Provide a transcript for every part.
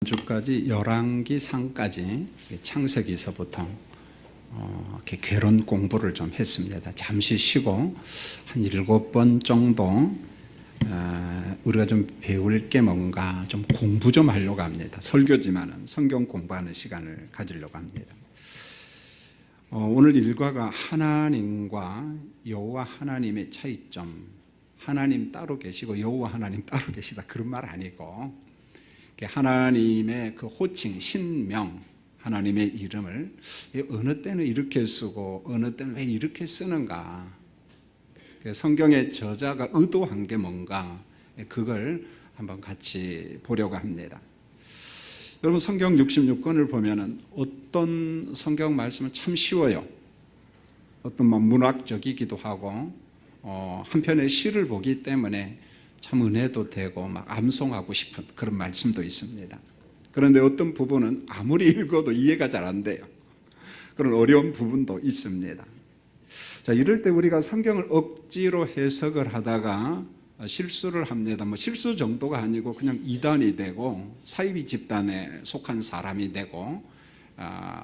주까지 열왕기상까지 창세기서부터 이렇게 개론 공부를 좀 했습니다. 잠시 쉬고 한 7번 정도 우리가 좀 배울 게 뭔가 좀 공부 좀 하려고 합니다. 설교지만은 성경 공부하는 시간을 가지려고 합니다. 오늘 일과가 하나님과 여호와 하나님의 차이점, 하나님 따로 계시고 여호와 하나님 따로 계시다, 그런 말 아니고 하나님의 그 호칭, 신명, 하나님의 이름을 어느 때는 이렇게 쓰고 어느 때는 왜 이렇게 쓰는가, 성경의 저자가 의도한 게 뭔가, 그걸 한번 같이 보려고 합니다. 여러분, 성경 66권을 보면은 어떤 성경 말씀은 참 쉬워요. 어떤 문학적이기도 하고 한편의 시를 보기 때문에 참 은혜도 되고 막 암송하고 싶은 그런 말씀도 있습니다. 그런데 어떤 부분은 아무리 읽어도 이해가 잘 안 돼요. 그런 어려운 부분도 있습니다. 자, 이럴 때 우리가 성경을 억지로 해석을 하다가 실수를 합니다. 실수 정도가 아니고 그냥 이단이 되고 사이비 집단에 속한 사람이 되고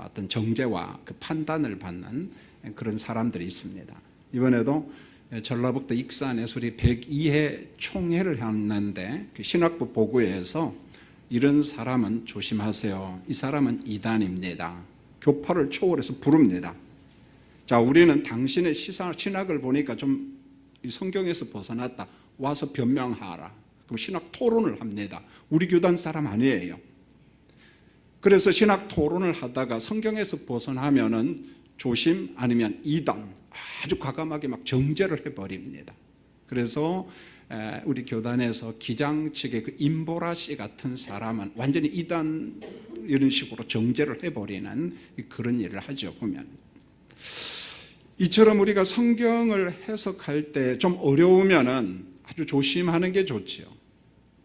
어떤 정죄와 그 판단을 받는 그런 사람들이 있습니다. 이번에도 전라북도 익산에서 우리 102회 총회를 했는데 그 신학부 보고에서 이런 사람은 조심하세요, 이 사람은 이단입니다, 교파를 초월해서 부릅니다. 자, 우리는 당신의 신학을 보니까 좀 성경에서 벗어났다, 와서 변명하라. 그럼 신학 토론을 합니다. 우리 교단 사람 아니에요. 그래서 신학 토론을 하다가 성경에서 벗어나면은 조심, 아니면 이단, 아주 과감하게 막 정죄를 해버립니다. 그래서 우리 교단에서 기장 측의 그 임보라 씨 같은 사람은 완전히 이단, 이런 식으로 정죄를 해버리는 그런 일을 하죠. 보면 이처럼 우리가 성경을 해석할 때 좀 어려우면은 아주 조심하는 게 좋지요.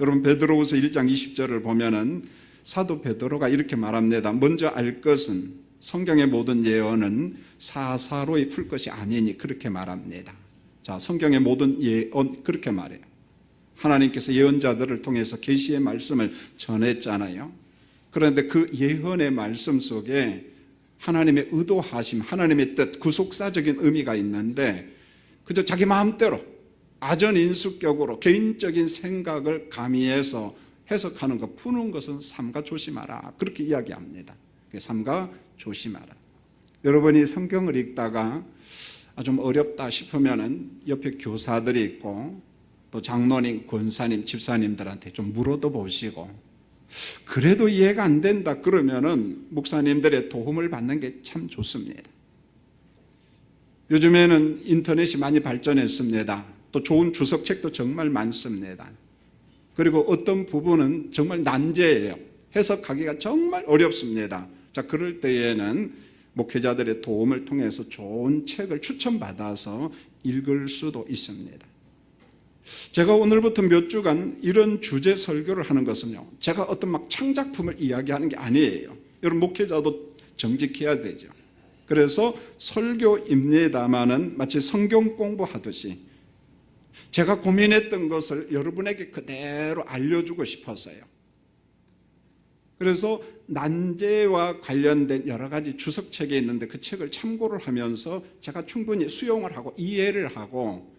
여러분, 베드로후서 1장 20절을 보면은 사도 베드로가 이렇게 말합니다. 먼저 알 것은 성경의 모든 예언은 사사로이 풀 것이 아니니, 그렇게 말합니다. 자, 성경의 모든 예언, 그렇게 말해요. 하나님께서 예언자들을 통해서 계시의 말씀을 전했잖아요. 그런데 그 예언의 말씀 속에 하나님의 의도하심, 하나님의 뜻, 구속사적인 의미가 있는데 그저 자기 마음대로 아전인수격으로 개인적인 생각을 가미해서 해석하는 것, 푸는 것은 삼가 조심하라, 그렇게 이야기합니다. 삼가 조심하라. 여러분이 성경을 읽다가 좀 어렵다 싶으면은 옆에 교사들이 있고 또 장로님, 권사님, 집사님들한테 좀 물어도 보시고, 그래도 이해가 안 된다 그러면은 목사님들의 도움을 받는 게 참 좋습니다. 요즘에는 인터넷이 많이 발전했습니다. 또 좋은 주석책도 정말 많습니다. 그리고 어떤 부분은 정말 난제예요. 해석하기가 정말 어렵습니다. 자, 그럴 때에는 목회자들의 도움을 통해서 좋은 책을 추천받아서 읽을 수도 있습니다. 제가 오늘부터 몇 주간 이런 주제 설교를 하는 것은요, 제가 어떤 막 창작품을 이야기하는 게 아니에요. 여러분, 목회자도 정직해야 되죠. 그래서 설교입니다마는 마치 성경 공부하듯이 제가 고민했던 것을 여러분에게 그대로 알려주고 싶었어요. 그래서 난제와 관련된 여러 가지 주석책이 있는데 그 책을 참고를 하면서 제가 충분히 수용을 하고 이해를 하고,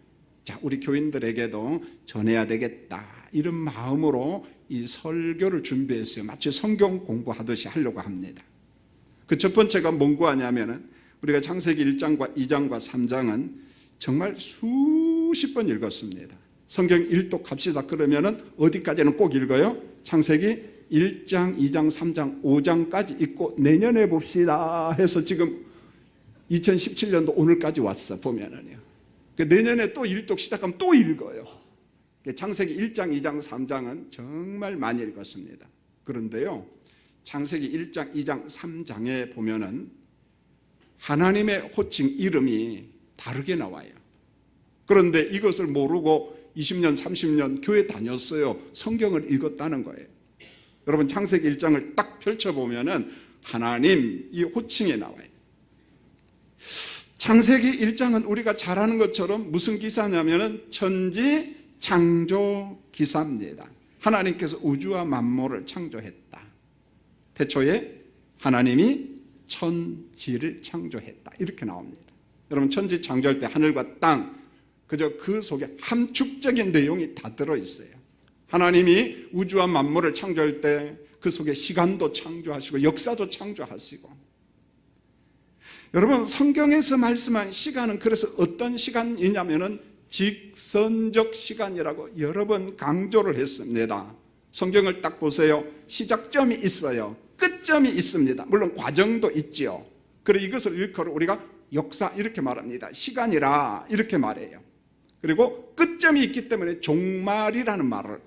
자, 우리 교인들에게도 전해야 되겠다, 이런 마음으로 이 설교를 준비했어요. 마치 성경 공부하듯이 하려고 합니다. 그 첫 번째가 뭔고 하냐면은 우리가 창세기 1장과 2장과 3장은 정말 수십 번 읽었습니다. 성경 일독합시다 그러면은 어디까지는 꼭 읽어요? 창세기 1장, 2장, 3장, 5장까지 읽고 내년에 봅시다 해서 지금 2017년도 오늘까지 왔어, 보면은요. 내년에 또 일독 시작하면 또 읽어요. 창세기 1장, 2장, 3장은 정말 많이 읽었습니다. 그런데요, 창세기 1장, 2장, 3장에 보면은 하나님의 호칭, 이름이 다르게 나와요. 그런데 이것을 모르고 20년, 30년 교회 다녔어요. 성경을 읽었다는 거예요. 여러분, 창세기 1장을 딱 펼쳐보면은 하나님 이 호칭이 나와요. 창세기 1장은 우리가 잘 아는 것처럼 무슨 기사냐면은 천지 창조 기사입니다. 하나님께서 우주와 만물을 창조했다. 태초에 하나님이 천지를 창조했다. 이렇게 나옵니다. 여러분, 천지 창조할 때 하늘과 땅, 그저 그 속에 함축적인 내용이 다 들어있어요. 하나님이 우주와 만물을 창조할 때 그 속에 시간도 창조하시고 역사도 창조하시고, 여러분, 성경에서 말씀한 시간은 그래서 어떤 시간이냐면은 직선적 시간이라고 여러 번 강조를 했습니다. 성경을 딱 보세요. 시작점이 있어요. 끝점이 있습니다. 물론 과정도 있죠. 그래서 이것을 일컬어 우리가 역사 이렇게 말합니다. 시간이라 이렇게 말해요. 그리고 끝점이 있기 때문에 종말이라는 말을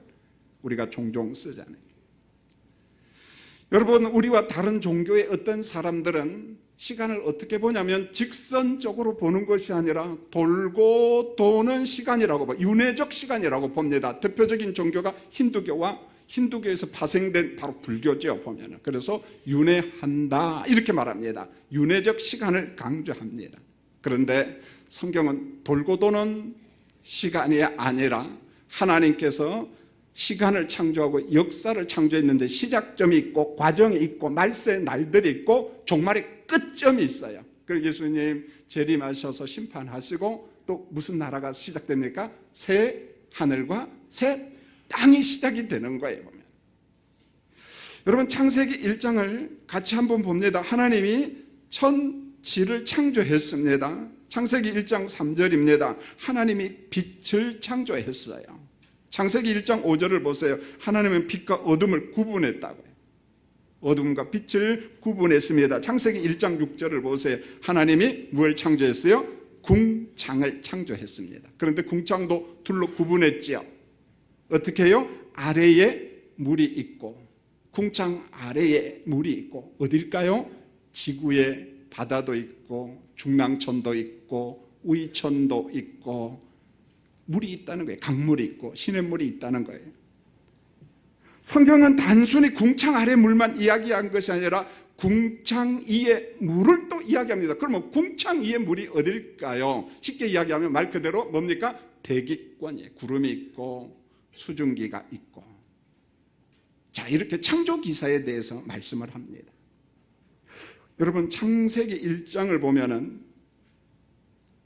우리가 종종 쓰잖아요. 여러분, 우리와 다른 종교의 어떤 사람들은 시간을 어떻게 보냐면 직선적으로 보는 것이 아니라 돌고 도는 시간이라고 봐. 윤회적 시간이라고 봅니다. 대표적인 종교가 힌두교와 힌두교에서 파생된 바로 불교죠, 보면은. 그래서 윤회한다 이렇게 말합니다. 윤회적 시간을 강조합니다. 그런데 성경은 돌고 도는 시간이 아니라 하나님께서 시간을 창조하고 역사를 창조했는데 시작점이 있고 과정이 있고 말세의 날들이 있고 종말의 끝점이 있어요. 그리고 예수님 재림하셔서 심판하시고 또 무슨 나라가 시작됩니까? 새 하늘과 새 땅이 시작이 되는 거예요, 보면. 여러분, 창세기 1장을 같이 한번 봅니다. 하나님이 천지를 창조했습니다. 창세기 1장 3절입니다. 하나님이 빛을 창조했어요. 창세기 1장 5절을 보세요. 하나님은 빛과 어둠을 구분했다고요. 어둠과 빛을 구분했습니다. 창세기 1장 6절을 보세요. 하나님이 무엇을 창조했어요? 궁창을 창조했습니다. 그런데 궁창도 둘로 구분했지요. 어떻게 해요? 아래에 물이 있고, 궁창 아래에 물이 있고, 어딜까요? 지구에 바다도 있고 중랑천도 있고 우이천도 있고 물이 있다는 거예요. 강물이 있고 시냇물이 있다는 거예요. 성경은 단순히 궁창 아래 물만 이야기한 것이 아니라 궁창 위에 물을 또 이야기합니다. 그러면 궁창 위에 물이 어딜까요? 쉽게 이야기하면 말 그대로 뭡니까? 대기권이에요. 구름이 있고 수증기가 있고. 자, 이렇게 창조 기사에 대해서 말씀을 합니다. 여러분, 창세기 1장을 보면은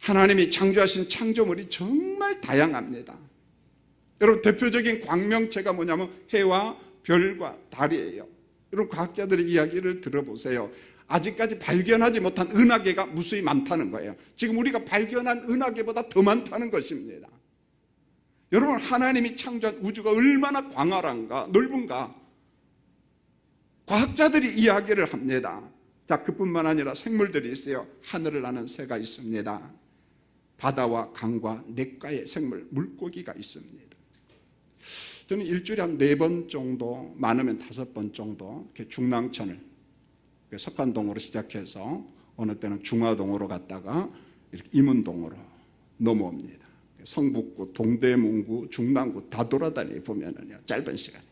하나님이 창조하신 창조물이 정말 다양합니다. 여러분, 대표적인 광명체가 뭐냐면 해와 별과 달이에요. 여러분, 과학자들의 이야기를 들어보세요. 아직까지 발견하지 못한 은하계가 무수히 많다는 거예요. 지금 우리가 발견한 은하계보다 더 많다는 것입니다. 여러분, 하나님이 창조한 우주가 얼마나 광활한가, 넓은가, 과학자들이 이야기를 합니다. 자, 그뿐만 아니라 생물들이 있어요. 하늘을 나는 새가 있습니다. 바다와 강과 냇가의 생물, 물고기가 있습니다. 저는 일주일에 한 4번 정도, 많으면 5번 정도 이렇게 중랑천을 석관동으로 시작해서 어느 때는 중화동으로 갔다가 이렇게 임은동으로 넘어옵니다. 성북구, 동대문구, 중랑구 다 돌아다니 보면은요, 짧은 시간에.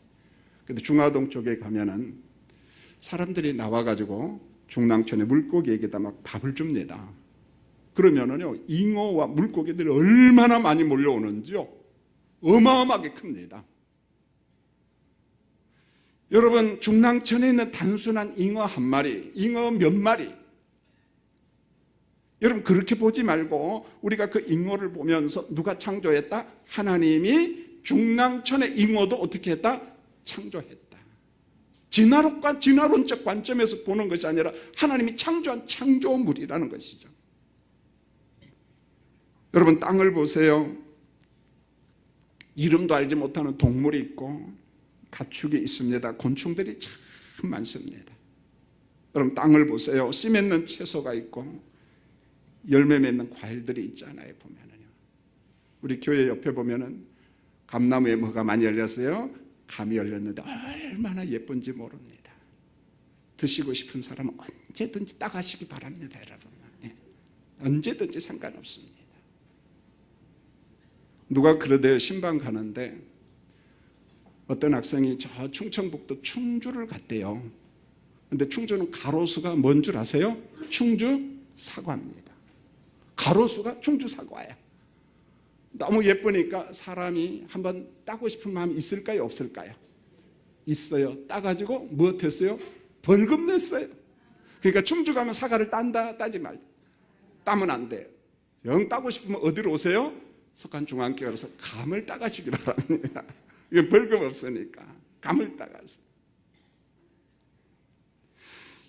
근데 중화동 쪽에 가면은 사람들이 나와가지고 중랑천에 물고기에게다 막 밥을 줍니다. 그러면은요, 잉어와 물고기들이 얼마나 많이 몰려오는지요, 어마어마하게 큽니다. 여러분, 중랑천에 있는 단순한 잉어 한 마리, 잉어 몇 마리, 여러분 그렇게 보지 말고 우리가 그 잉어를 보면서 누가 창조했다? 하나님이 중랑천의 잉어도 어떻게 했다? 창조했다. 진화론적 관점에서 보는 것이 아니라 하나님이 창조한 창조물이라는 것이죠. 여러분, 땅을 보세요. 이름도 알지 못하는 동물이 있고 가축이 있습니다. 곤충들이 참 많습니다. 여러분, 땅을 보세요. 씨 맺는 채소가 있고 열매 맺는 과일들이 있잖아요. 보면은요, 우리 교회 옆에 보면은 감나무에 뭐가 많이 열렸어요? 감이 열렸는데 얼마나 예쁜지 모릅니다. 드시고 싶은 사람은 언제든지 따가시기 바랍니다, 여러분. 네. 언제든지 상관없습니다. 누가 그러대요. 신방 가는데 어떤 학생이 저 충청북도 충주를 갔대요. 근데 충주는 가로수가 뭔 줄 아세요? 충주 사과입니다. 가로수가 충주 사과야. 너무 예쁘니까 사람이 한번 따고 싶은 마음이 있을까요? 없을까요? 있어요. 따가지고 무엇했어요? 벌금 냈어요. 그러니까 충주 가면 사과를 딴다 따지 말고 따면 안 돼요. 영 따고 싶으면 어디로 오세요? 석간중앙교회 가서 감을 따가시기 바랍니다. 이건 벌금 없으니까 감을 따가세요.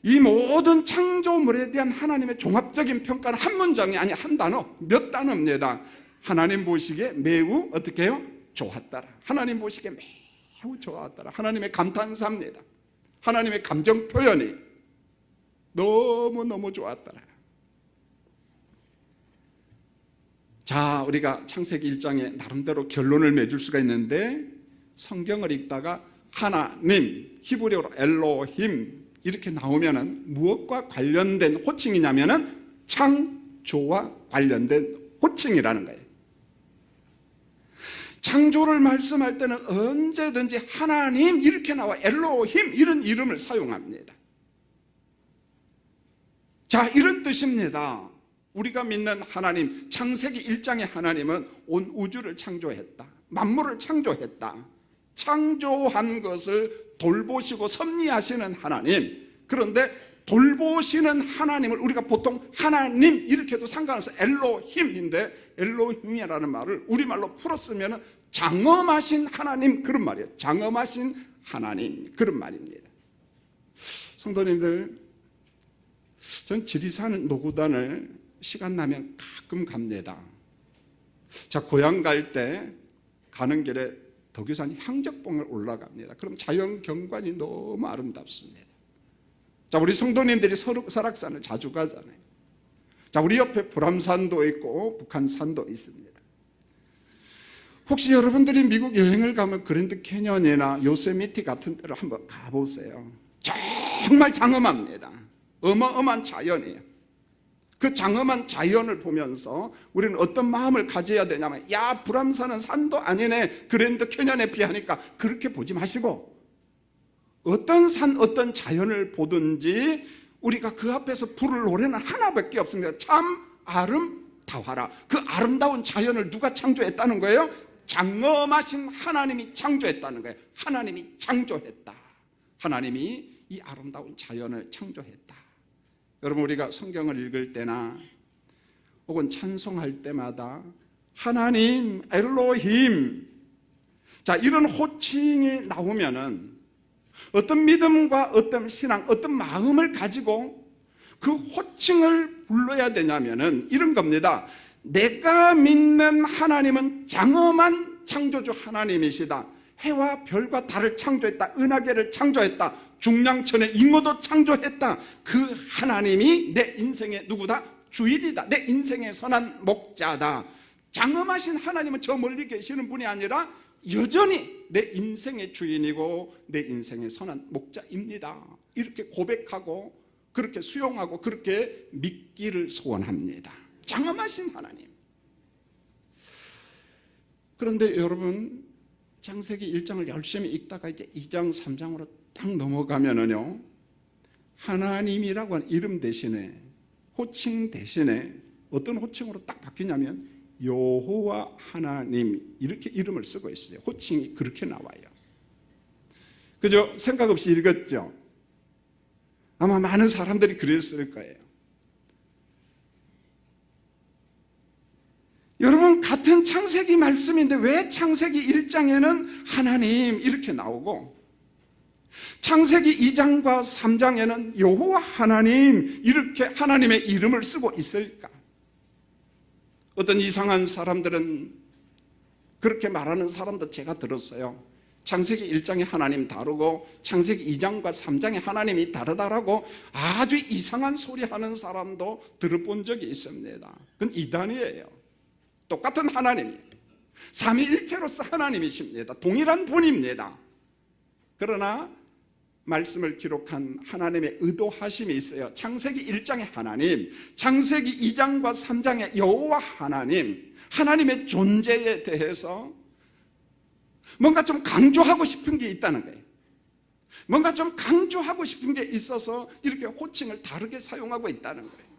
이 모든 창조물에 대한 하나님의 종합적인 평가는 한 문장이 아니 한 단어, 몇 단어입니다. 하나님 보시기에 매우 어떻게 해요? 좋았더라. 하나님 보시기에 매우 좋았더라. 하나님의 감탄사입니다. 하나님의 감정 표현이 너무너무 좋았더라. 자, 우리가 창세기 1장에 나름대로 결론을 맺을 수가 있는데 성경을 읽다가 하나님, 히브리어로 엘로힘 이렇게 나오면은 무엇과 관련된 호칭이냐면은 창조와 관련된 호칭이라는 거예요. 창조를 말씀할 때는 언제든지 하나님 이렇게 나와 엘로힘 이런 이름을 사용합니다. 자, 이런 뜻입니다. 우리가 믿는 하나님, 창세기 1장의 하나님은 온 우주를 창조했다. 만물을 창조했다. 창조한 것을 돌보시고 섭리하시는 하나님. 그런데 돌보시는 하나님을 우리가 보통 하나님 이렇게도 상관없어 엘로힘인데 엘로힘이라는 말을 우리말로 풀었으면 장엄하신 하나님 그런 말이에요. 장엄하신 하나님 그런 말입니다. 성도님들, 전 지리산 노구단을 시간 나면 가끔 갑니다. 자, 고향 갈 때 가는 길에 덕유산 향적봉을 올라갑니다. 그럼 자연 경관이 너무 아름답습니다. 자, 우리 성도님들이 설악산을 자주 가잖아요. 자, 우리 옆에 불암산도 있고 북한산도 있습니다. 혹시 여러분들이 미국 여행을 가면 그랜드 캐년이나 요세미티 같은 데를 한번 가보세요. 정말 장엄합니다. 어마어마한 자연이에요. 그 장엄한 자연을 보면서 우리는 어떤 마음을 가져야 되냐면, 야, 불암산은 산도 아니네, 그랜드 캐년에 비하니까 그렇게 보지 마시고 어떤 산, 어떤 자연을 보든지 우리가 그 앞에서 부를 노래는 하나밖에 없습니다. 참 아름다워라. 그 아름다운 자연을 누가 창조했다는 거예요? 장엄하신 하나님이 창조했다는 거예요. 하나님이 창조했다. 하나님이 이 아름다운 자연을 창조했다. 여러분, 우리가 성경을 읽을 때나 혹은 찬송할 때마다 하나님, 엘로힘, 자, 이런 호칭이 나오면은 어떤 믿음과 어떤 신앙, 어떤 마음을 가지고 그 호칭을 불러야 되냐면은 이런 겁니다. 내가 믿는 하나님은 장엄한 창조주 하나님이시다. 해와 별과 달을 창조했다. 은하계를 창조했다. 중량천의 잉어도 창조했다. 그 하나님이 내 인생의 누구다? 주인이다. 내 인생의 선한 목자다. 장엄하신 하나님은 저 멀리 계시는 분이 아니라 여전히 내 인생의 주인이고 내 인생의 선한 목자입니다. 이렇게 고백하고 그렇게 수용하고 그렇게 믿기를 소원합니다. 장엄하신 하나님. 그런데 여러분, 창세기 1장을 열심히 읽다가 이제 2장, 3장으로 딱 넘어가면은요, 하나님이라고 하는 이름 대신에, 호칭 대신에 어떤 호칭으로 딱 바뀌냐면 여호와 하나님 이렇게 이름을 쓰고 있어요. 호칭이 그렇게 나와요. 그죠? 생각 없이 읽었죠? 아마 많은 사람들이 그랬을 거예요. 여러분, 같은 창세기 말씀인데 왜 창세기 1장에는 하나님 이렇게 나오고 창세기 2장과 3장에는 여호와 하나님 이렇게 하나님의 이름을 쓰고 있을까? 어떤 이상한 사람들은, 그렇게 말하는 사람도 제가 들었어요. 창세기 1장에 하나님 다르고 창세기 2장과 3장에 하나님이 다르다라고 아주 이상한 소리 하는 사람도 들어본 적이 있습니다. 그건 이단이에요. 똑같은 하나님이에요. 삼위일체로서 하나님이십니다. 동일한 분입니다. 그러나 말씀을 기록한 하나님의 의도하심이 있어요. 창세기 1장의 하나님, 창세기 2장과 3장의 여호와 하나님, 하나님의 존재에 대해서 뭔가 좀 강조하고 싶은 게 있다는 거예요. 뭔가 좀 강조하고 싶은 게 있어서 이렇게 호칭을 다르게 사용하고 있다는 거예요.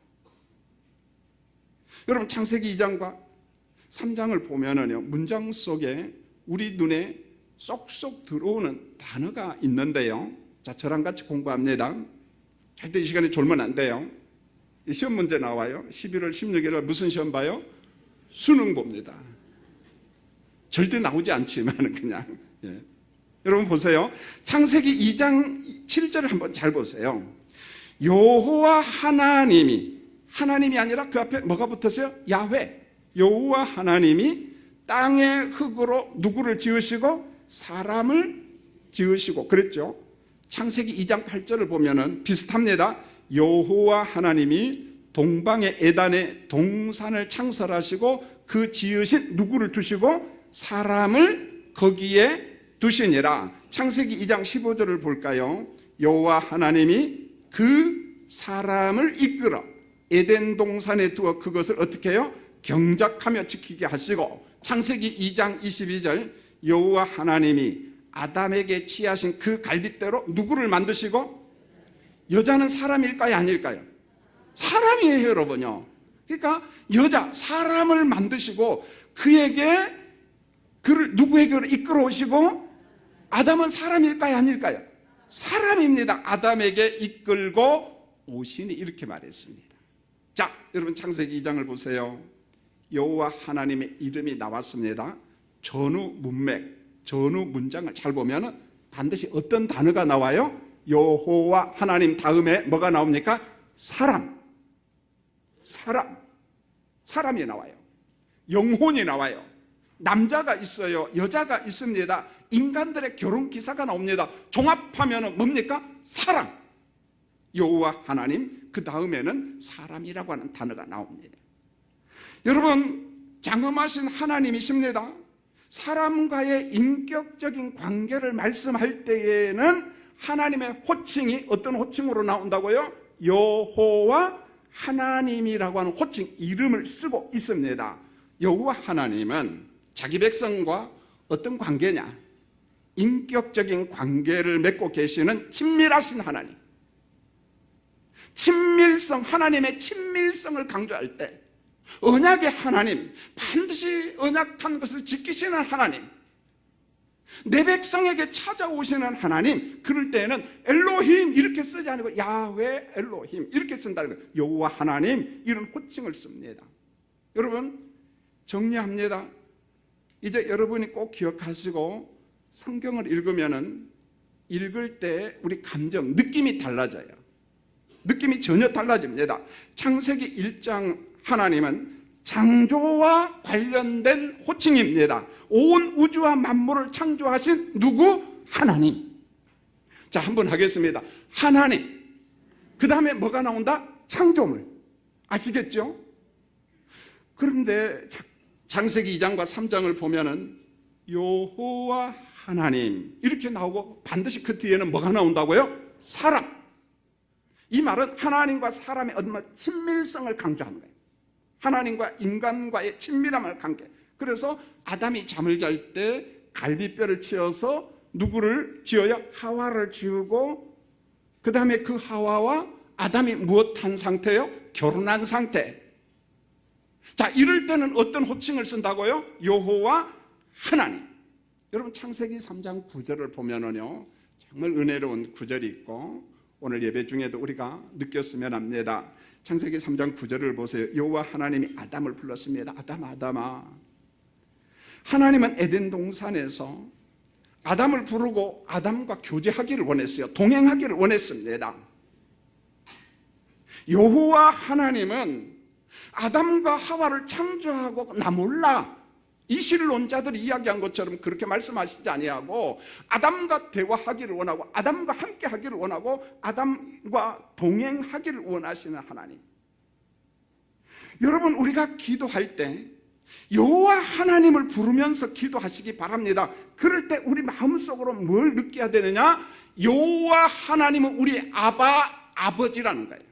여러분, 창세기 2장과 3장을 보면은요, 문장 속에 우리 눈에 쏙쏙 들어오는 단어가 있는데요, 자, 저랑 같이 공부합니다. 절대 이 시간에 졸면 안 돼요. 이 시험 문제 나와요. 11월 16일 무슨 시험 봐요? 수능 봅니다. 절대 나오지 않지만 그냥. 예. 여러분 보세요. 창세기 2장 7절을 한번 잘 보세요. 여호와 하나님이 아니라 그 앞에 뭐가 붙었어요? 야훼. 여호와 하나님이 땅의 흙으로 누구를 지으시고 사람을 지으시고 그랬죠. 창세기 2장 8절을 보면은 비슷합니다. 여호와 하나님이 동방의 에단에 동산을 창설하시고 그 지으신 누구를 두시고 사람을 거기에 두시니라. 창세기 2장 15절을 볼까요? 여호와 하나님이 그 사람을 이끌어 에덴 동산에 두어 그것을 어떻게 해요? 경작하며 지키게 하시고 창세기 2장 22절 여호와 하나님이 아담에게 취하신 그 갈빗대로 누구를 만드시고 여자는 사람일까요? 아닐까요? 사람이에요, 여러분요. 그러니까 여자, 사람을 만드시고 그를 누구에게 이끌어 오시고 아담은 사람일까요? 아닐까요? 사람입니다. 아담에게 이끌고 오시니 이렇게 말했습니다. 자, 여러분 창세기 2장을 보세요. 여호와 하나님의 이름이 나왔습니다. 전후 문맥, 전후 문장을 잘 보면 반드시 어떤 단어가 나와요? 여호와 하나님 다음에 뭐가 나옵니까? 사람이 나와요. 영혼이 나와요. 남자가 있어요. 여자가 있습니다. 인간들의 결혼 기사가 나옵니다. 종합하면 뭡니까? 사람. 여호와 하나님, 그 다음에는 사람이라고 하는 단어가 나옵니다. 여러분, 장엄하신 하나님이십니다. 사람과의 인격적인 관계를 말씀할 때에는 하나님의 호칭이 어떤 호칭으로 나온다고요? 여호와 하나님이라고 하는 호칭, 이름을 쓰고 있습니다. 여호와 하나님은 자기 백성과 어떤 관계냐? 인격적인 관계를 맺고 계시는 친밀하신 하나님. 친밀성, 하나님의 친밀성을 강조할 때 언약의 하나님, 반드시 언약한 것을 지키시는 하나님, 내 백성에게 찾아오시는 하나님, 그럴 때에는 엘로힘 이렇게 쓰지 않고 야훼 엘로힘 이렇게 쓴다는 거예요. 여호와 하나님 이런 호칭을 씁니다. 여러분 정리합니다. 이제 여러분이 꼭 기억하시고 성경을 읽으면은 읽을 때 우리 감정, 느낌이 달라져요. 느낌이 전혀 달라집니다. 창세기 1장 하나님은 창조와 관련된 호칭입니다. 온 우주와 만물을 창조하신 누구? 하나님. 자, 한번 하겠습니다. 하나님. 그 다음에 뭐가 나온다? 창조물. 아시겠죠? 그런데 창세기 2장과 3장을 보면은 여호와 하나님 이렇게 나오고 반드시 그 뒤에는 뭐가 나온다고요? 사람. 이 말은 하나님과 사람의 어떤 친밀성을 강조하는 거예요. 하나님과 인간과의 친밀함을 관계. 그래서 아담이 잠을 잘 때 갈비뼈를 치어서 누구를 지어요? 하와를 지우고 그 다음에 그 하와와 아담이 무엇한 상태예요? 결혼한 상태. 자, 이럴 때는 어떤 호칭을 쓴다고요? 여호와 하나님. 여러분 창세기 3장 9절을 보면은요 정말 은혜로운 구절이 있고 오늘 예배 중에도 우리가 느꼈으면 합니다. 창세기 3장 9절을 보세요. 여호와 하나님이 아담을 불렀습니다. 아담아. 하나님은 에덴 동산에서 아담을 부르고 아담과 교제하기를 원했어요. 동행하기를 원했습니다. 여호와 하나님은 아담과 하와를 창조하고 나 몰라 이실론자들이 이야기한 것처럼 그렇게 말씀하시지 아니하고 아담과 대화하기를 원하고 아담과 함께 하기를 원하고 아담과 동행하기를 원하시는 하나님. 여러분 우리가 기도할 때 여호와 하나님을 부르면서 기도하시기 바랍니다. 그럴 때 우리 마음속으로 뭘 느껴야 되느냐? 여호와 하나님은 우리 아버지라는 거예요.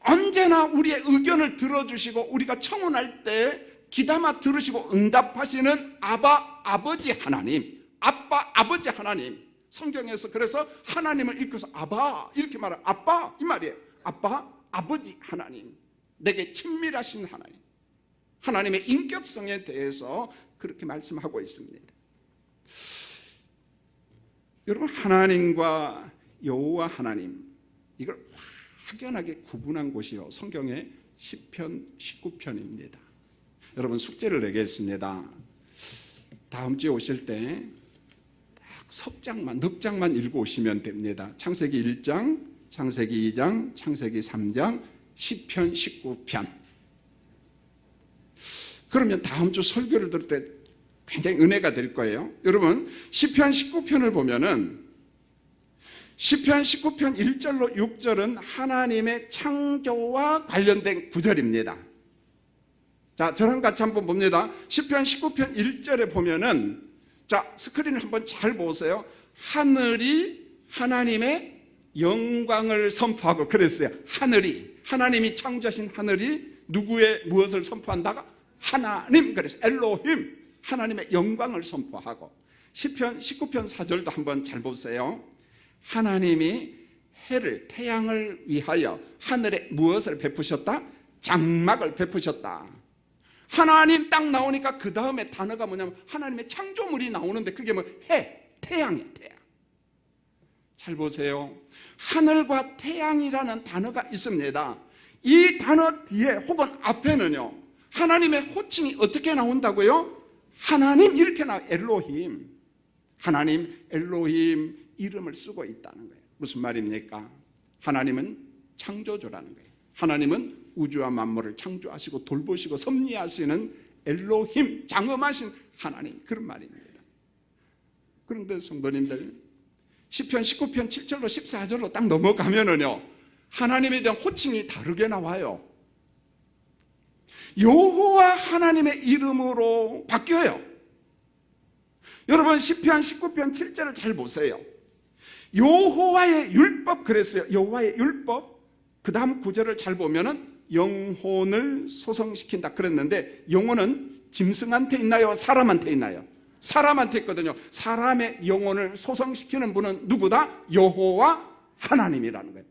언제나 우리의 의견을 들어주시고 우리가 청혼할 때 귀담아 들으시고 응답하시는 아버지 하나님, 아버지 하나님. 성경에서 그래서 하나님을 읽고서 아바 이렇게 말해요. 아빠 이 말이에요. 아버지 하나님, 내게 친밀하신 하나님, 하나님의 인격성에 대해서 그렇게 말씀하고 있습니다. 여러분, 하나님과 여호와 하나님, 이걸 확연하게 구분한 곳이요, 성경의 시편 19편입니다. 여러분, 숙제를 내겠습니다. 다음 주에 오실 때 넉 장만 읽고 오시면 됩니다. 창세기 1장, 창세기 2장, 창세기 3장, 시편 19편. 그러면 다음 주 설교를 들을 때 굉장히 은혜가 될 거예요. 여러분, 시편 19편을 보면은 시편 19편 1절로 6절은 하나님의 창조와 관련된 구절입니다. 자, 저랑 같이 한번 봅니다. 시편 19편 1절에 보면은, 자, 스크린을 한번 잘 보세요. 하늘이 하나님의 영광을 선포하고 그랬어요. 하나님이 창조하신 하늘이 누구의 무엇을 선포한다가? 하나님, 그래서 엘로힘, 하나님의 영광을 선포하고. 시편 19편 4절도 한번 잘 보세요. 하나님이 해를, 태양을 위하여 하늘에 무엇을 베푸셨다? 장막을 베푸셨다. 하나님 딱 나오니까 그 다음에 단어가 뭐냐면 하나님의 창조물이 나오는데 그게 뭐? 태양이에요, 태양. 잘 보세요. 하늘과 태양이라는 단어가 있습니다. 이 단어 뒤에 혹은 앞에는요, 하나님의 호칭이 어떻게 나온다고요? 하나님 이렇게 나와요. 엘로힘. 하나님, 엘로힘 이름을 쓰고 있다는 거예요. 무슨 말입니까? 하나님은 창조주라는 거예요. 하나님은 우주와 만물을 창조하시고 돌보시고 섭리하시는 엘로힘, 장엄하신 하나님, 그런 말입니다. 그런데 성도님들, 시편 19편 7절로 14절로 딱 넘어가면은요, 하나님에 대한 호칭이 다르게 나와요. 여호와 하나님의 이름으로 바뀌어요. 여러분, 시편 19편 7절을 잘 보세요. 여호와의 율법, 그랬어요. 여호와의 율법. 그 다음 구절을 잘 보면은 영혼을 소성시킨다 그랬는데, 영혼은 짐승한테 있나요? 사람한테 있나요? 사람한테 있거든요. 사람의 영혼을 소성시키는 분은 누구다? 여호와 하나님이라는 거예요.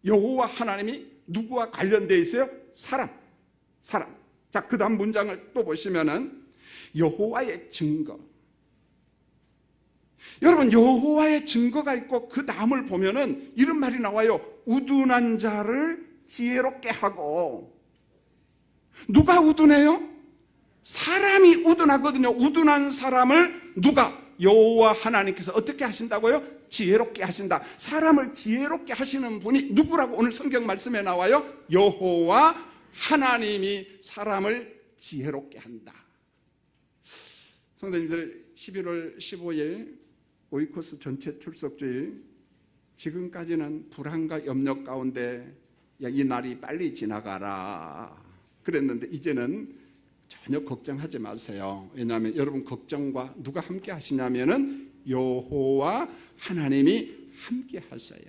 여호와 하나님이 누구와 관련되어 있어요? 사람. 자, 그 다음 문장을 또 보시면은 여호와의 증거. 여러분, 여호와의 증거가 있고 그 다음을 보면은 이런 말이 나와요. 우둔한 자를 지혜롭게 하고. 누가 우둔해요? 사람이 우둔하거든요. 우둔한 사람을 누가? 여호와 하나님께서 어떻게 하신다고요? 지혜롭게 하신다. 사람을 지혜롭게 하시는 분이 누구라고 오늘 성경 말씀에 나와요? 여호와 하나님이 사람을 지혜롭게 한다. 성도님들, 11월 15일 오이코스 전체 출석주일, 지금까지는 불안과 염려 가운데 야, 이 날이 빨리 지나가라 그랬는데 이제는 전혀 걱정하지 마세요. 왜냐하면 여러분 걱정과 누가 함께 하시냐면은 여호와 하나님이 함께 하셔요.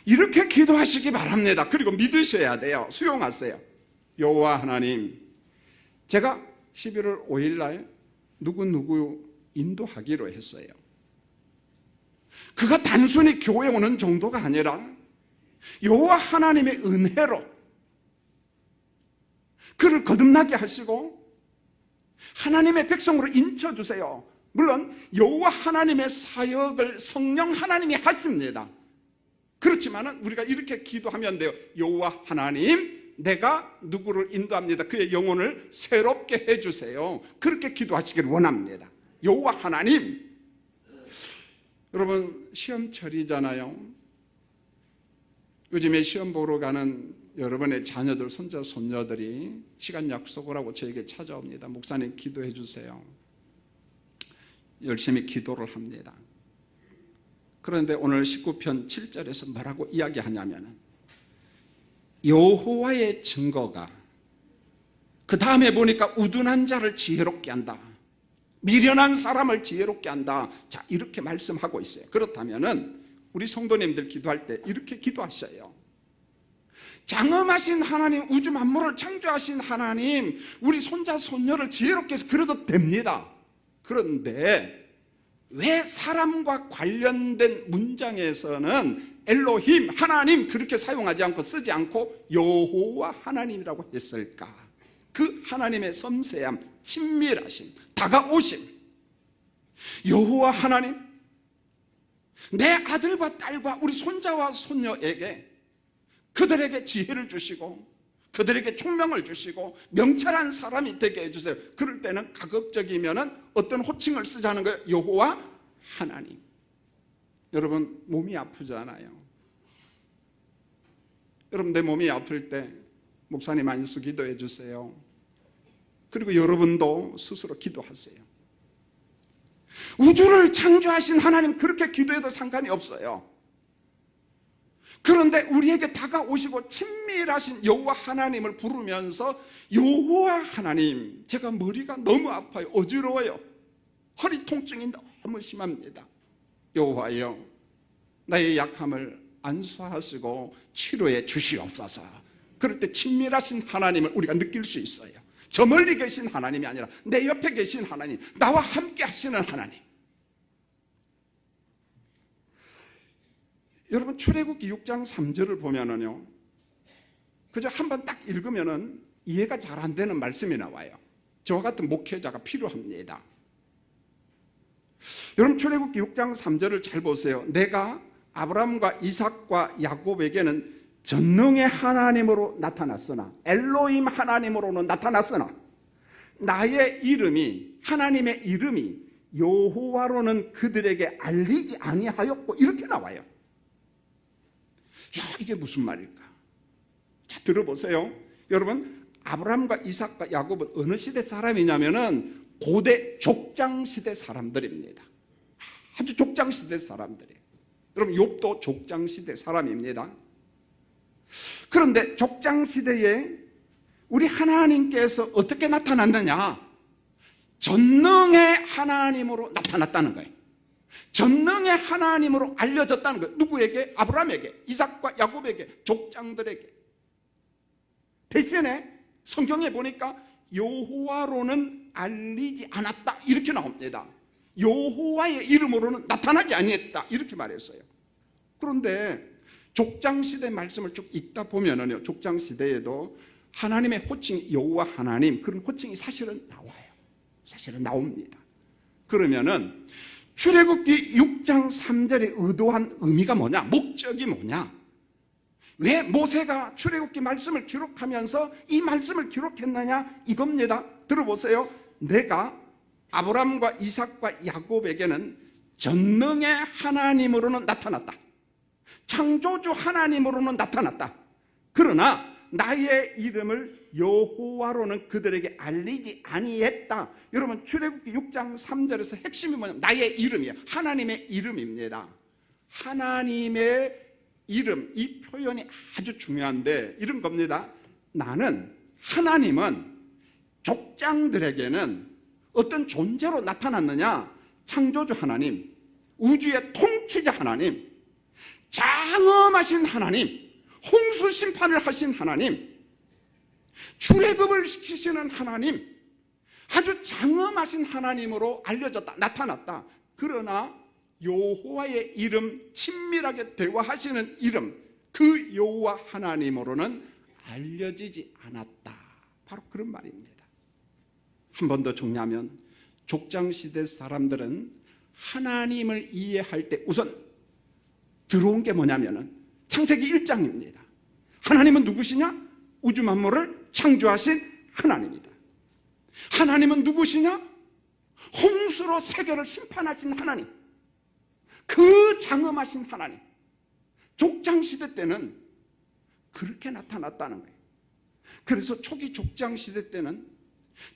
이렇게 기도하시기 바랍니다. 그리고 믿으셔야 돼요. 수용하세요. 여호와 하나님, 제가 11월 5일 날 누구 인도하기로 했어요. 그가 단순히 교회 오는 정도가 아니라 여호와 하나님의 은혜로 그를 거듭나게 하시고 하나님의 백성으로 인쳐주세요. 물론 여호와 하나님의 사역을 성령 하나님이 하십니다. 그렇지만 우리가 이렇게 기도하면 돼요. 여호와 하나님, 내가 누구를 인도합니다. 그의 영혼을 새롭게 해주세요. 그렇게 기도하시기를 원합니다. 여호와 하나님. 여러분, 시험철이잖아요. 요즘에 시험 보러 가는 여러분의 자녀들, 손자, 손녀들이 시간 약속을 하고 저에게 찾아옵니다. 목사님 기도해 주세요. 열심히 기도를 합니다. 그런데 오늘 19편 7절에서 뭐라고 이야기하냐면 여호와의 증거가, 그 다음에 보니까 우둔한 자를 지혜롭게 한다, 미련한 사람을 지혜롭게 한다. 자, 이렇게 말씀하고 있어요. 그렇다면은 우리 성도님들 기도할 때 이렇게 기도하셔요. 장엄하신 하나님, 우주 만물을 창조하신 하나님, 우리 손자 손녀를 지혜롭게 해서 그래도 됩니다. 그런데 왜 사람과 관련된 문장에서는 엘로힘, 하나님 그렇게 사용하지 않고 쓰지 않고 여호와 하나님이라고 했을까? 그 하나님의 섬세함, 친밀하심, 다가오심. 여호와 하나님, 내 아들과 딸과 우리 손자와 손녀에게 그들에게 지혜를 주시고 그들에게 총명을 주시고 명철한 사람이 되게 해주세요. 그럴 때는 가급적이면 어떤 호칭을 쓰자는 거예요. 여호와 하나님. 여러분 몸이 아프잖아요. 여러분 내 몸이 아플 때 목사님 안수 기도해 주세요. 그리고 여러분도 스스로 기도하세요. 우주를 창조하신 하나님 그렇게 기도해도 상관이 없어요. 그런데 우리에게 다가오시고 친밀하신 여호와 하나님을 부르면서 여호와 하나님, 제가 머리가 너무 아파요. 어지러워요. 허리 통증이 너무 심합니다. 여호와여, 나의 약함을 안수하시고 치료해 주시옵소서. 그럴 때 친밀하신 하나님을 우리가 느낄 수 있어요. 저 멀리 계신 하나님이 아니라 내 옆에 계신 하나님, 나와 함께 하시는 하나님. 여러분 출애굽기 6장 3절을 보면은요, 그저 한번 딱 읽으면은 이해가 잘 안 되는 말씀이 나와요. 저와 같은 목회자가 필요합니다. 여러분 출애굽기 6장 3절을 잘 보세요. 내가 아브라함과 이삭과 야곱에게는 전능의 하나님으로 나타났으나, 엘로힘 하나님으로는 나타났으나 나의 이름이, 하나님의 이름이 여호와로는 그들에게 알리지 아니하였고, 이렇게 나와요. 야, 이게 무슨 말일까? 자, 들어보세요. 여러분 아브라함과 이삭과 야곱은 어느 시대 사람이냐면은 고대 족장시대 사람들입니다. 아주 족장시대 사람들이에요. 여러분 욥도 족장시대 사람입니다. 그런데 족장시대에 우리 하나님께서 어떻게 나타났느냐? 전능의 하나님으로 나타났다는 거예요. 전능의 하나님으로 알려졌다는 거예요. 누구에게? 아브라함에게, 이삭과 야곱에게, 족장들에게. 대신에 성경에 보니까 여호와로는 알리지 않았다, 이렇게 나옵니다. 여호와의 이름으로는 나타나지 아니했다, 이렇게 말했어요. 그런데 족장시대 말씀을 쭉 읽다 보면은요, 족장시대에도 하나님의 호칭이 여호와 하나님, 그런 호칭이 사실은 나와요. 사실은 나옵니다. 그러면은 출애굽기 6장 3절에 의도한 의미가 뭐냐? 목적이 뭐냐? 왜 모세가 출애굽기 말씀을 기록하면서 이 말씀을 기록했느냐? 이겁니다. 들어보세요. 내가 아브라함과 이삭과 야곱에게는 전능의 하나님으로는 나타났다. 창조주 하나님으로는 나타났다. 그러나 나의 이름을 여호와로는 그들에게 알리지 아니했다. 여러분 출애굽기 6장 3절에서 핵심이 뭐냐면 나의 이름이에요. 하나님의 이름입니다. 하나님의 이름, 이 표현이 아주 중요한데 이런 겁니다. 나는, 하나님은 족장들에게는 어떤 존재로 나타났느냐? 창조주 하나님, 우주의 통치자 하나님, 장엄하신 하나님, 홍수 심판을 하신 하나님, 출애굽을 시키시는 하나님, 아주 장엄하신 하나님으로 알려졌다, 나타났다. 그러나 여호와의 이름, 친밀하게 대화하시는 이름, 그 여호와 하나님으로는 알려지지 않았다. 바로 그런 말입니다. 한 번 더 정리하면 족장시대 사람들은 하나님을 이해할 때 우선 들어온 게 뭐냐면은 창세기 1장입니다. 하나님은 누구시냐? 우주 만물을 창조하신 하나님이다. 하나님은 누구시냐? 홍수로 세계를 심판하신 하나님, 그 장엄하신 하나님. 족장시대 때는 그렇게 나타났다는 거예요. 그래서 초기 족장시대 때는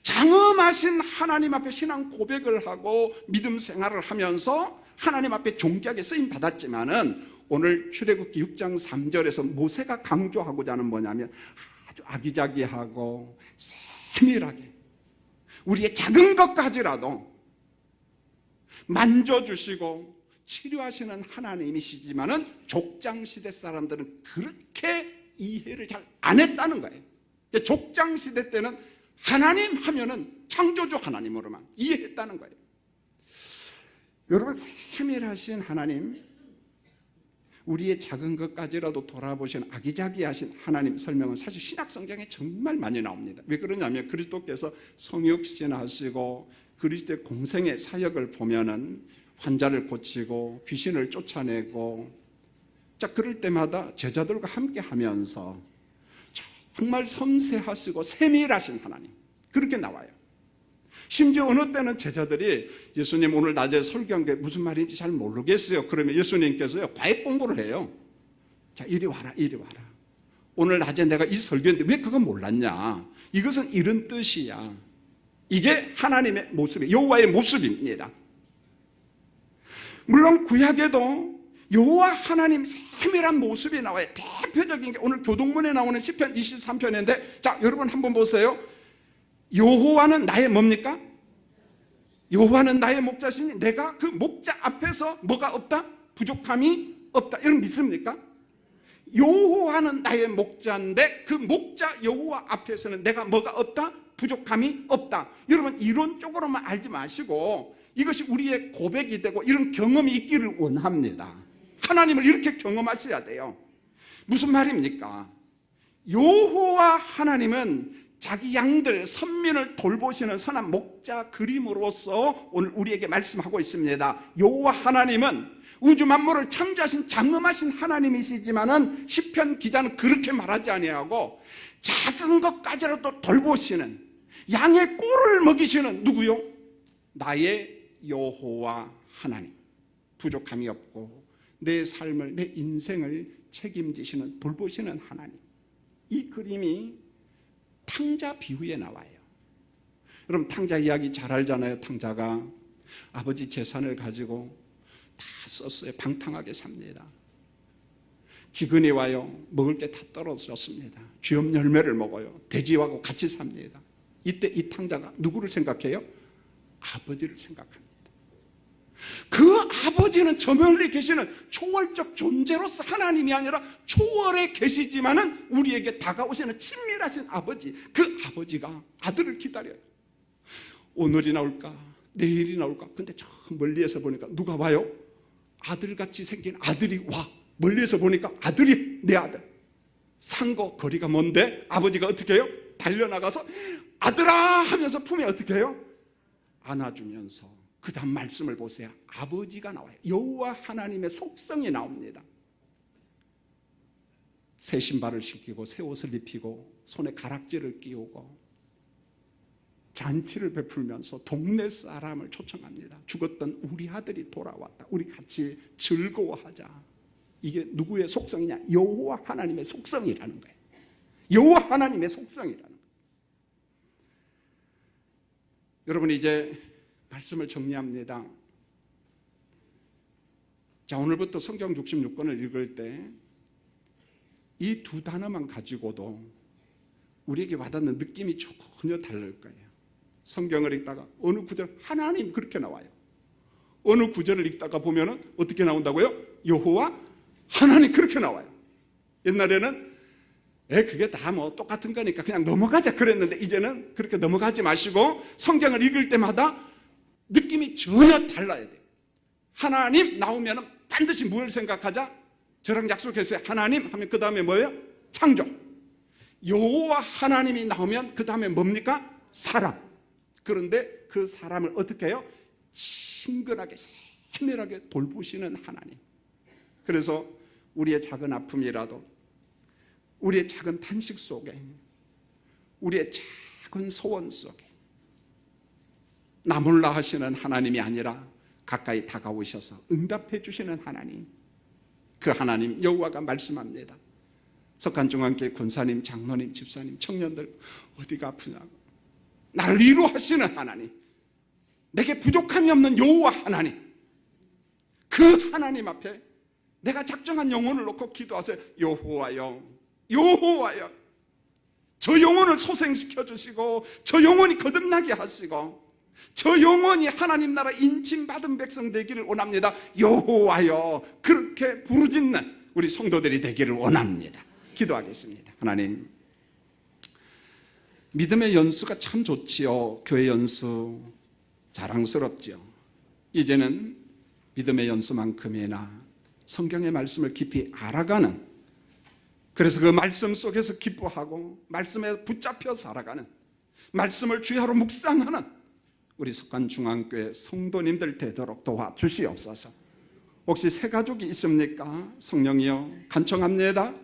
장엄하신 하나님 앞에 신앙 고백을 하고 믿음 생활을 하면서 하나님 앞에 존귀하게 쓰임 받았지만은 오늘 출애굽기 6장 3절에서 모세가 강조하고자 하는 뭐냐면 아주 아기자기하고 세밀하게 우리의 작은 것까지라도 만져주시고 치료하시는 하나님이시지만은 족장시대 사람들은 그렇게 이해를 잘 안 했다는 거예요. 족장시대 때는 하나님 하면은 창조주 하나님으로만 이해했다는 거예요. 여러분 세밀하신 하나님, 우리의 작은 것까지라도 돌아보시는 아기자기하신 하나님 설명은 사실 신약 성경에 정말 많이 나옵니다. 왜 그러냐면 그리스도께서 성육신하시고 그리스도의 공생의 사역을 보면은 환자를 고치고 귀신을 쫓아내고, 자, 그럴 때마다 제자들과 함께 하면서 정말 섬세하시고 세밀하신 하나님, 그렇게 나와요. 심지어 어느 때는 제자들이 예수님 오늘 낮에 설교한 게 무슨 말인지 잘 모르겠어요. 그러면 예수님께서요, 과외 공부를 해요. 자, 이리 와라, 이리 와라. 오늘 낮에 내가 이 설교했는데 왜 그거 몰랐냐? 이것은 이런 뜻이야. 이게 하나님의 모습이에요. 여호와의 모습입니다. 물론 구약에도 여호와 하나님 세밀한 모습이 나와요. 대표적인 게 오늘 교동문에 나오는 시편 23편인데, 자, 여러분 한번 보세요. 여호와는 나의 뭡니까? 여호와는 나의 목자시니 내가 그 목자 앞에서 뭐가 없다? 부족함이 없다. 여러분 믿습니까? 여호와는 나의 목자인데 그 목자 여호와 앞에서는 내가 뭐가 없다? 부족함이 없다. 여러분 이론적으로만 알지 마시고 이것이 우리의 고백이 되고 이런 경험이 있기를 원합니다. 하나님을 이렇게 경험하셔야 돼요. 무슨 말입니까? 여호와 하나님은 자기 양들 선민을 돌보시는 선한 목자 그림으로서 오늘 우리에게 말씀하고 있습니다. 여호와 하나님은 우주 만물을 창조하신 장엄하신 하나님이시지만은 시편 기자는 그렇게 말하지 아니하고 작은 것까지라도 돌보시는, 양의 꿀을 먹이시는 누구요? 나의 여호와 하나님. 부족함이 없고 내 삶을, 내 인생을 책임지시는, 돌보시는 하나님. 이 그림이 탕자 비유에 나와요. 여러분 탕자 이야기 잘 알잖아요. 탕자가 아버지 재산을 가지고 다 썼어요. 방탕하게 삽니다. 기근이 와요. 먹을 게 다 떨어졌습니다. 쥐엄 열매를 먹어요. 돼지하고 같이 삽니다. 이때 이 탕자가 누구를 생각해요? 아버지를 생각합니다. 그 아버지는 저 멀리 계시는 초월적 존재로서 하나님이 아니라 초월에 계시지만은 우리에게 다가오시는 친밀하신 아버지, 그 아버지가 아들을 기다려요. 오늘이 나올까 내일이 나올까. 근데 저 멀리에서 보니까 누가 와요? 아들같이 생긴 아들이 와. 멀리에서 보니까 아들이, 내 아들. 상고 거리가 먼데 아버지가 어떻게 해요? 달려나가서 아들아 하면서 품에 어떻게 해요? 안아주면서 그 다음 말씀을 보세요. 아버지가 나와요. 여호와 하나님의 속성이 나옵니다. 새 신발을 신기고 새 옷을 입히고 손에 가락지를 끼우고 잔치를 베풀면서 동네 사람을 초청합니다. 죽었던 우리 아들이 돌아왔다. 우리 같이 즐거워하자. 이게 누구의 속성이냐? 여호와 하나님의 속성이라는 거예요. 여호와 하나님의 속성이라는 거예요. 여러분 이제 말씀을 정리합니다. 자, 오늘부터 성경 66권을 읽을 때 이 두 단어만 가지고도 우리에게 와닿는 느낌이 전혀 다를 거예요. 성경을 읽다가 어느 구절 하나님 그렇게 나와요. 어느 구절을 읽다가 보면은 어떻게 나온다고요? 여호와 하나님 그렇게 나와요. 옛날에는 그게 다 뭐 똑같은 거니까 그냥 넘어가자 그랬는데 이제는 그렇게 넘어가지 마시고 성경을 읽을 때마다 느낌이 전혀 달라야 돼요. 하나님 나오면 반드시 뭘 생각하자? 저랑 약속했어요. 하나님 하면 그 다음에 뭐예요? 창조. 여호와 하나님이 나오면 그 다음에 뭡니까? 사람. 그런데 그 사람을 어떻게 해요? 친근하게 세밀하게 돌보시는 하나님. 그래서 우리의 작은 아픔이라도, 우리의 작은 탄식 속에, 우리의 작은 소원 속에 나 몰라 하시는 하나님이 아니라 가까이 다가오셔서 응답해 주시는 하나님, 그 하나님 여호와가 말씀합니다. 석간중앙교회 권사님, 장로님, 집사님, 청년들 어디가 아프냐고 나를 위로하시는 하나님, 내게 부족함이 없는 여호와 하나님, 그 하나님 앞에 내가 작정한 영혼을 놓고 기도하세요. 여호와여, 여호와여, 저 영혼을 소생시켜 주시고 저 영혼이 거듭나게 하시고 저 영혼이 하나님 나라 인침받은 백성 되기를 원합니다. 여호와여, 그렇게 부르짖는 우리 성도들이 되기를 원합니다. 기도하겠습니다. 하나님, 믿음의 연수가 참 좋지요. 교회 연수 자랑스럽지요. 이제는 믿음의 연수만큼이나 성경의 말씀을 깊이 알아가는, 그래서 그 말씀 속에서 기뻐하고 말씀에 붙잡혀 살아가는, 말씀을 주야로 묵상하는 우리 석관중앙교회 성도님들 되도록 도와주시옵소서. 혹시 새 가족이 있습니까? 성령이여 간청합니다.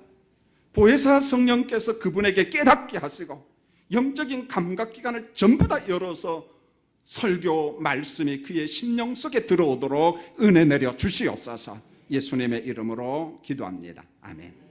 보혜사 성령께서 그분에게 깨닫게 하시고 영적인 감각기관을 전부 다 열어서 설교 말씀이 그의 심령 속에 들어오도록 은혜 내려 주시옵소서. 예수님의 이름으로 기도합니다. 아멘.